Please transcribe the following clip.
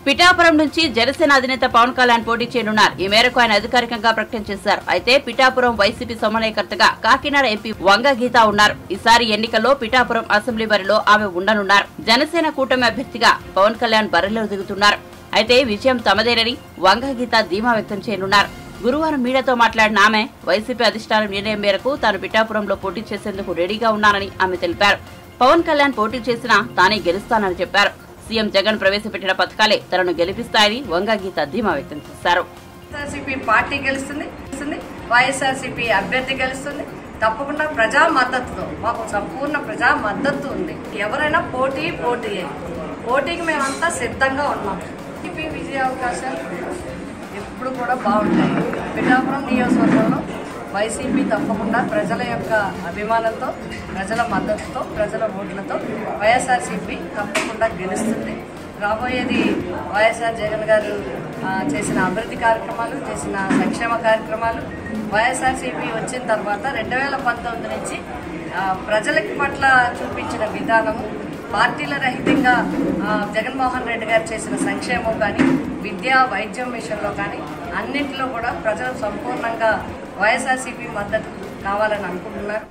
పిఠాపురం నుంచి జనసేన అధినేత పవన్ కళ్యాణ్ పోటీ చేయనున్నారు. ఈ మేరకు ఆయన అధికారికంగా ప్రకటన చేశారు. అయితే పిఠాపురం వైసీపీ సమన్వయకర్తగా కాకినాడ ఎంపీ వంగ గీత ఉన్నారు. ఈసారి ఎన్నికల్లో పిఠాపురం అసెంబ్లీ బరిలో ఆమె ఉండనున్నారు. జనసేన కూటమి అభ్యర్థిగా పవన్ కళ్యాణ్ బరిలో దిగుతున్నారు. అయితే విజయం తమదేనని వంగ గీత ధీమా వ్యక్తం చేయనున్నారు. గురువారం మీడియాతో మాట్లాడిన ఆమె వైసీపీ అధిష్టానం నిర్ణయం మేరకు తాను పిఠాపురంలో పోటీ చేసేందుకు రెడీగా ఉన్నానని ఆమె తెలిపారు. పవన్ కళ్యాణ్ పోటీ చేసినా తానే గెలుస్తానని చెప్పారు. సీఎం జగన్ ప్రవేశపెట్టిన పథకాలే తనను గెలిపిస్తాయని వంగ గీత ధీమా వ్యక్తం చేశారు. వైఎస్ఆర్సీపీ పార్టీ గెలుస్తుంది, వైఎస్ఆర్సీపీ అభ్యర్థి గెలుస్తుంది. తప్పకుండా ప్రజా మద్దతుతో, మాకు సంపూర్ణ ప్రజా మద్దతు ఉంది. ఎవరైనా పోటీకి మేమంతా సిద్ధంగా ఉన్నాం. వైసీపీ విజయ అవకాశాలు ఎప్పుడు కూడా బాగుంటాయి. పిఠాపురం నియోజకవర్గంలో వైసీపీ తప్పకుండా ప్రజల యొక్క అభిమానంతో, ప్రజల మద్దతుతో, ప్రజల ఓట్లతో వైఎస్ఆర్సీపీ తప్పకుండా గెలుస్తుంది. రాబోయేది వైఎస్ఆర్ జగన్ గారు చేసిన అభివృద్ధి కార్యక్రమాలు, చేసిన సంక్షేమ కార్యక్రమాలు, వైఎస్ఆర్సీపీ వచ్చిన తర్వాత 2019 నుంచి ప్రజలకి పట్ల చూపించిన విధానము, పార్టీల రహితంగా జగన్మోహన్ రెడ్డి గారు చేసిన సంక్షేమం కానీ, విద్య వైద్యం విషయంలో కానీ అన్నింటిలో కూడా ప్రజలు సంపూర్ణంగా వైఎస్ఆర్సీపీ మద్దతు కావాలని అనుకుంటున్నారు.